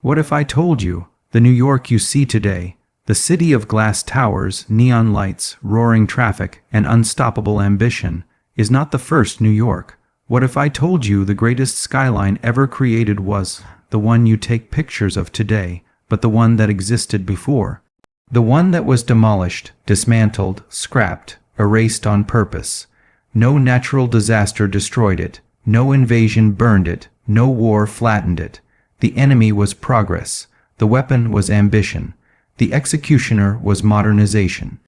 What if I told you the New York you see today, the city of glass towers, neon lights, roaring traffic, and unstoppable ambition, is not the first New York? What if I told you the greatest skyline ever created was the one you take pictures of today, but the one that existed before? The one that was demolished, dismantled, scrapped, erased on purpose. No natural disaster destroyed it. No invasion burned it. No war flattened it. The enemy was progress. The weapon was ambition. The executioner was modernization.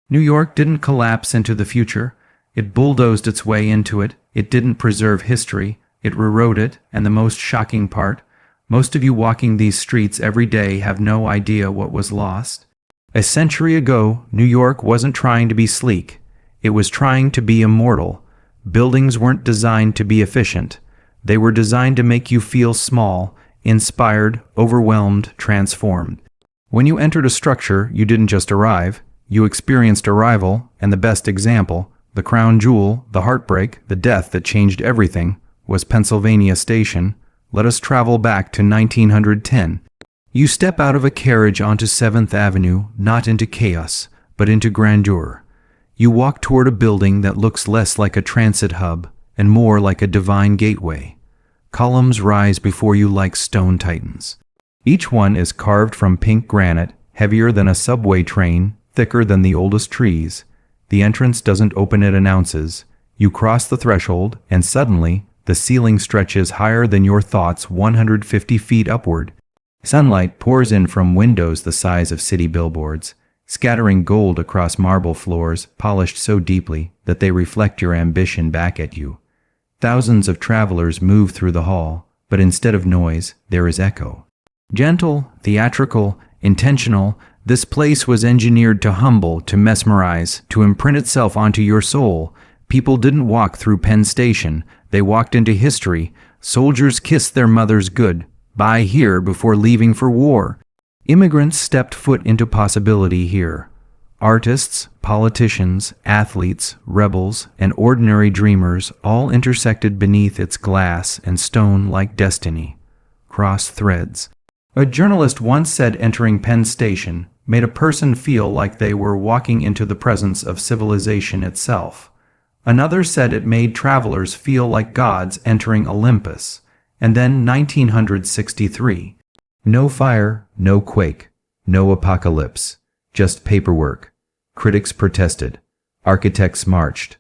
New York didn't collapse into the future. It bulldozed its way into it. It didn't preserve history. It rewrote it, and the most shocking part, most of you walking these streets every day have no idea what was lost. A century ago, New York wasn't trying to be sleek. It was trying to be immortal. Buildings weren't designed to be efficient. They were designed to make you feel small, inspired, overwhelmed, transformed. When you entered a structure, you didn't just arrive. You experienced arrival, and the best example, the crown jewel, the heartbreak, the death that changed everything, was Pennsylvania Station. Let us travel back to 1910. You step out of a carriage onto 7th Avenue, not into chaos, but into grandeur. You walk toward a building that looks less like a transit hub and more like a divine gateway. Columns rise before you like stone titans. Each one is carved from pink granite, heavier than a subway train, thicker than the oldest trees. The entrance doesn't open at an ounces. You cross the threshold, and suddenly, the ceiling stretches higher than your thoughts 150 feet upward. Sunlight pours in from windows the size of city billboards, scattering gold across marble floors polished so deeply that they reflect your ambition back at you. Thousands of travelers move through the hall, but instead of noise, there is echo. Gentle, theatrical, intentional, this place was engineered to humble, to mesmerize, to imprint itself onto your soul. People didn't walk through Penn Station, they walked into history. Soldiers kissed their mothers good, bye here before leaving for war. Immigrants stepped foot into possibility here. Artists, politicians, athletes, rebels, and ordinary dreamers all intersected beneath its glass and stone like destiny. Cross threads. A journalist once said entering Penn Station made a person feel like they were walking into the presence of civilization itself. Another said it made travelers feel like gods entering Olympus. And then 1963. No fire, no quake, no apocalypse, just paperwork. Critics protested. Architects marched.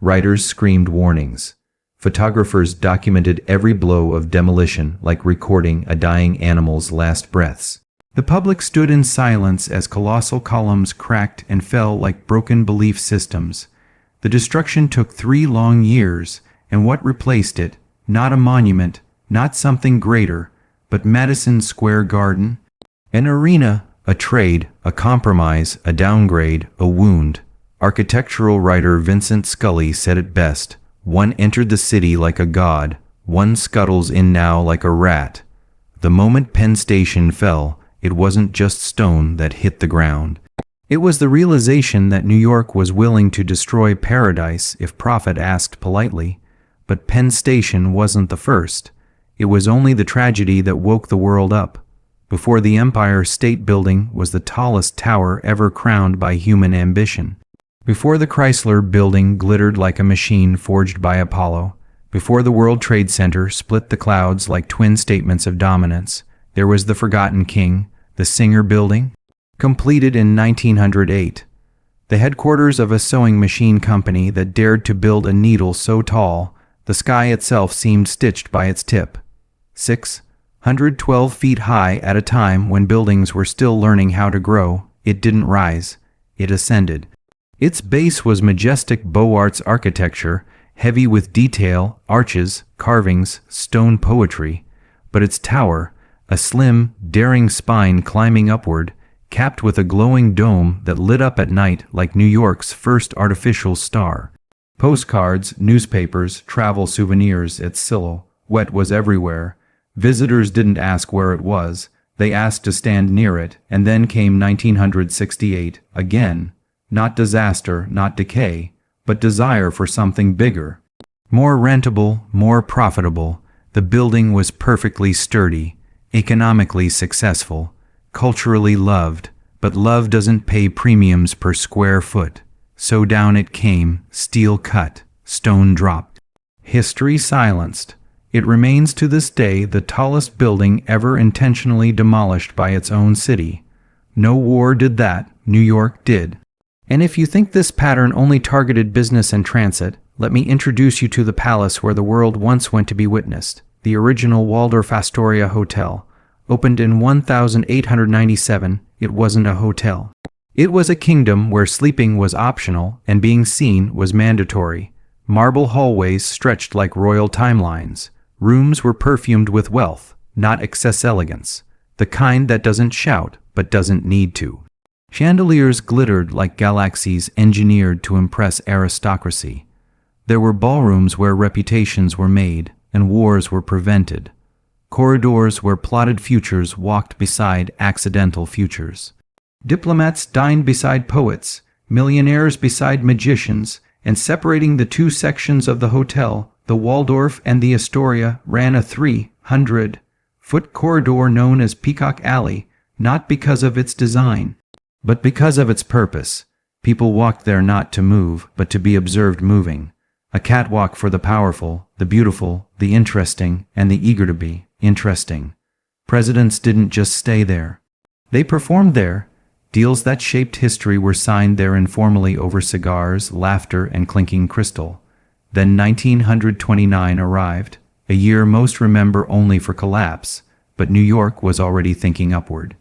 Writers screamed warnings. Photographers documented every blow of demolition like recording a dying animal's last breaths. The public stood in silence as colossal columns cracked and fell like broken belief systems. The destruction took 3 long years, and what replaced it? Not a monument, not something greater, but Madison Square Garden, an arena, a trade, a compromise, a downgrade, a wound. Architectural writer Vincent Scully said it best: one entered the city like a god, one scuttles in now like a rat. The moment Penn Station fell, it wasn't just stone that hit the ground. It was the realization that New York was willing to destroy paradise if profit asked politely. But Penn Station wasn't the first. It was only the tragedy that woke the world up. Before the Empire State Building was the tallest tower ever crowned by human ambition. Before the Chrysler Building glittered like a machine forged by Apollo. Before the World Trade Center split the clouds like twin statements of dominance, there was the Forgotten King, the Singer Building, completed in 1908. The headquarters of a sewing machine company that dared to build a needle so tall, the sky itself seemed stitched by its tip. 612 feet high at a time when buildings were still learning how to grow, it didn't rise, it ascended. Its base was majestic Beaux Arts architecture, heavy with detail, arches, carvings, stone poetry. But its tower, a slim, daring spine climbing upward, capped with a glowing dome that lit up at night like New York's first artificial star. Postcards, newspapers, travel souvenirs, etc. Wet was everywhere. Visitors didn't ask where it was. They asked to stand near it, and then came 1968, again. Not disaster, not decay, but desire for something bigger. More rentable, more profitable. The building was perfectly sturdy. economically successful, culturally loved, but love doesn't pay premiums per square foot. So down it came, steel cut, stone dropped. History silenced. It remains to this day the tallest building ever intentionally demolished by its own city. No war did that, New York did. And if you think this pattern only targeted business and transit, let me introduce you to the palace where the world once went to be witnessed, the original Waldorf-Astoria Hotel. Opened in 1897, it wasn't a hotel. It was a kingdom where sleeping was optional and being seen was mandatory. Marble hallways stretched like royal timelines. Rooms were perfumed with wealth, not excess elegance. The kind that doesn't shout, but doesn't need to. Chandeliers glittered like galaxies engineered to impress aristocracy. There were ballrooms where reputations were made and wars were prevented. Corridors where plotted futures walked beside accidental futures. Diplomats dined beside poets, millionaires beside magicians, and separating the two sections of the hotel, the Waldorf and the Astoria, ran a 300-foot corridor known as Peacock Alley, not because of its design, but because of its purpose. People walked there not to move, but to be observed moving. A catwalk for the powerful, the beautiful, the interesting, and the eager to be interesting. Presidents didn't just stay there. They performed there. Deals that shaped history were signed there informally over cigars, laughter, and clinking crystal. Then 1929 arrived, a year most remember only for collapse, but New York was already thinking upward.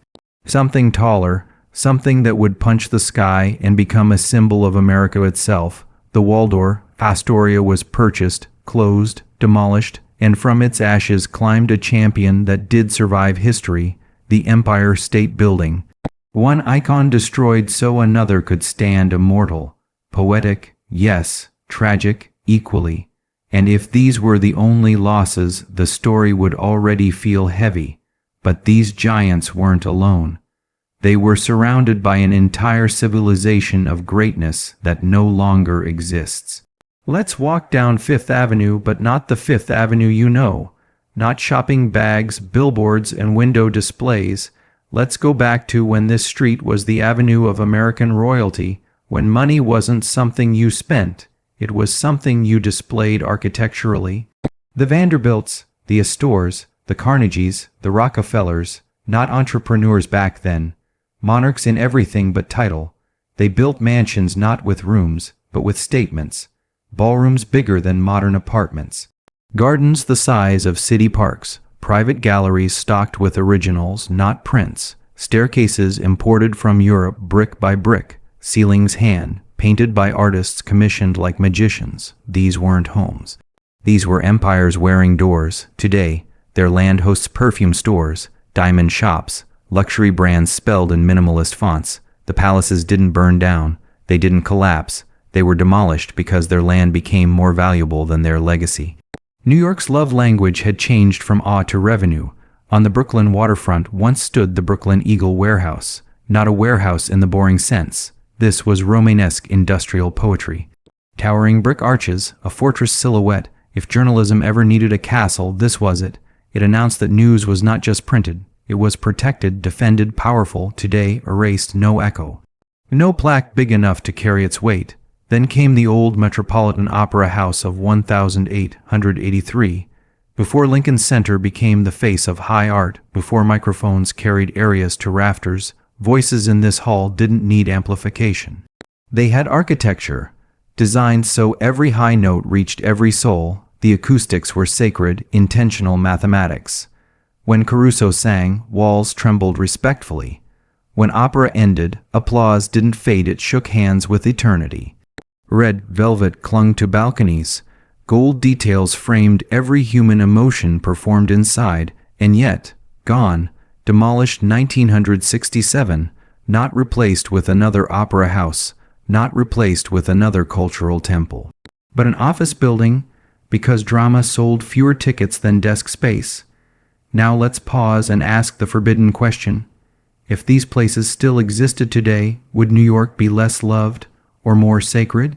Something taller, something that would punch the sky and become a symbol of America itself. The Waldorf-Astoria was purchased, closed, demolished, and from its ashes climbed a champion that did survive history, the Empire State Building. One icon destroyed so another could stand immortal. Poetic, yes, tragic, equally. And if these were the only losses, the story would already feel heavy. But these giants weren't alone. They were surrounded by an entire civilization of greatness that no longer exists. Let's walk down Fifth Avenue, but not the Fifth Avenue you know. Not shopping bags, billboards, and window displays. Let's go back to when this street was the avenue of American royalty, when money wasn't something you spent, it was something you displayed architecturally. The Vanderbilts, the Astors, the Carnegies, the Rockefellers, not entrepreneurs back then, monarchs in everything but title. They built mansions not with rooms, but with statements. Ballrooms bigger than modern apartments. Gardens the size of city parks. Private galleries stocked with originals, not prints. Staircases imported from Europe brick by brick. Ceilings hand, painted by artists commissioned like magicians. These weren't homes. These were empires wearing doors. Today, their land hosts perfume stores, diamond shops, luxury brands spelled in minimalist fonts. The palaces didn't burn down. They didn't collapse. They were demolished because their land became more valuable than their legacy. New York's love language had changed from awe to revenue. On the Brooklyn waterfront once stood the Brooklyn Eagle Warehouse. Not a warehouse in the boring sense. This was Romanesque industrial poetry. Towering brick arches, a fortress silhouette. If journalism ever needed a castle, this was it. It announced that news was not just printed. It was protected, defended, powerful. Today, erased, no echo. No plaque big enough to carry its weight. Then came the old Metropolitan Opera House of 1883. Before Lincoln Center became the face of high art, before microphones carried areas to rafters, voices in this hall didn't need amplification. They had architecture, designed so every high note reached every soul. The acoustics were sacred, intentional mathematics. When Caruso sang, walls trembled respectfully. When opera ended, applause didn't fade, it shook hands with eternity. Red velvet clung to balconies. Gold details framed every human emotion performed inside, and yet, gone, demolished 1967, not replaced with another opera house, not replaced with another cultural temple, but an office building, because drama sold fewer tickets than desk space. Now let's pause and ask the forbidden question. If these places still existed today, would New York be less loved or more sacred?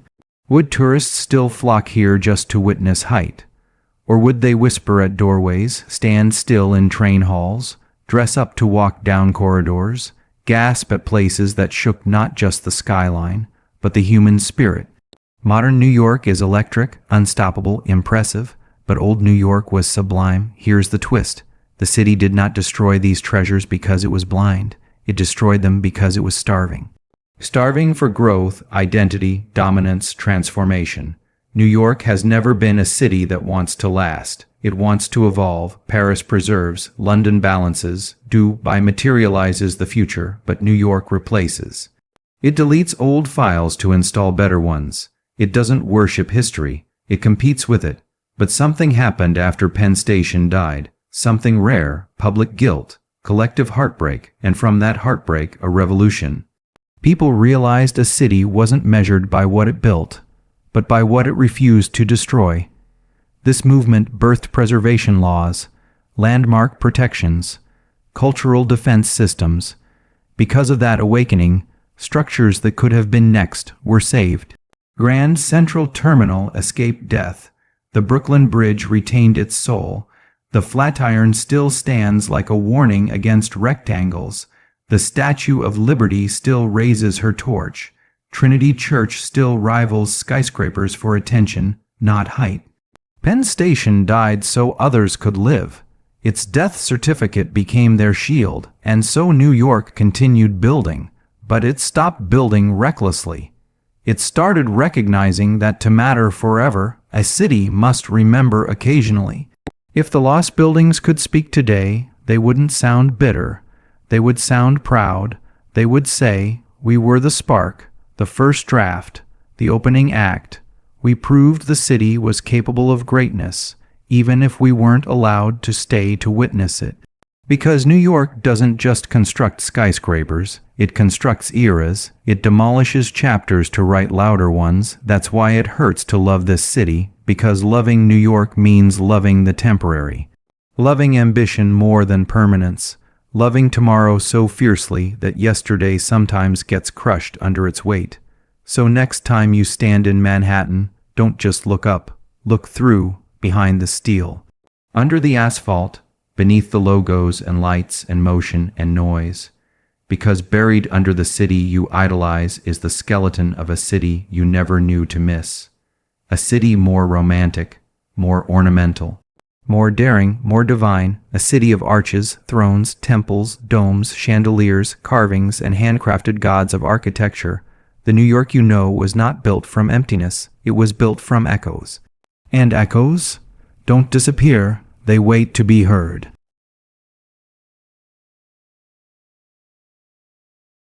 Would tourists still flock here just to witness height? Or would they whisper at doorways, stand still in train halls, dress up to walk down corridors, gasp at places that shook not just the skyline, but the human spirit. Modern New York is electric, unstoppable, impressive, but old New York was sublime. Here's the twist. The city did not destroy these treasures because it was blind. It destroyed them because it was starving. Starving for growth, identity, dominance, transformation. New York has never been a city that wants to last. It wants to evolve. Paris preserves, London balances, Dubai materializes the future, but New York replaces. It deletes old files to install better ones. It doesn't worship history. It competes with it. But something happened after Penn Station died. Something rare, public guilt, collective heartbreak, and from that heartbreak, a revolution. People realized a city wasn't measured by what it built, but by what it refused to destroy. This movement birthed preservation laws, landmark protections, cultural defense systems. Because of that awakening, structures that could have been next were saved. Grand Central Terminal escaped death. The Brooklyn Bridge retained its soul. The Flatiron still stands like a warning against rectangles. The Statue of Liberty still raises her torch. Trinity Church still rivals skyscrapers for attention, not height. Penn Station died so others could live. Its death certificate became their shield, and so New York continued building. But it stopped building recklessly. It started recognizing that to matter forever, a city must remember occasionally. If the lost buildings could speak today, they wouldn't sound bitter. They would sound proud. They would say, "We were the spark, the first draft, the opening act. We proved the city was capable of greatness, even if we weren't allowed to stay to witness it." Because New York doesn't just construct skyscrapers, it constructs eras, it demolishes chapters to write louder ones. That's why it hurts to love this city, because loving New York means loving the temporary. Loving ambition more than permanence. Loving tomorrow so fiercely that yesterday sometimes gets crushed under its weight. So next time you stand in Manhattan, don't just look up, look through, behind the steel. Under the asphalt, beneath the logos and lights and motion and noise. Because buried under the city you idolize is the skeleton of a city you never knew to miss. A city more romantic, more ornamental, more daring, more divine, a city of arches, thrones, temples, domes, chandeliers, carvings, and handcrafted gods of architecture. The New York you know was not built from emptiness, it was built from echoes. And echoes don't disappear, they wait to be heard.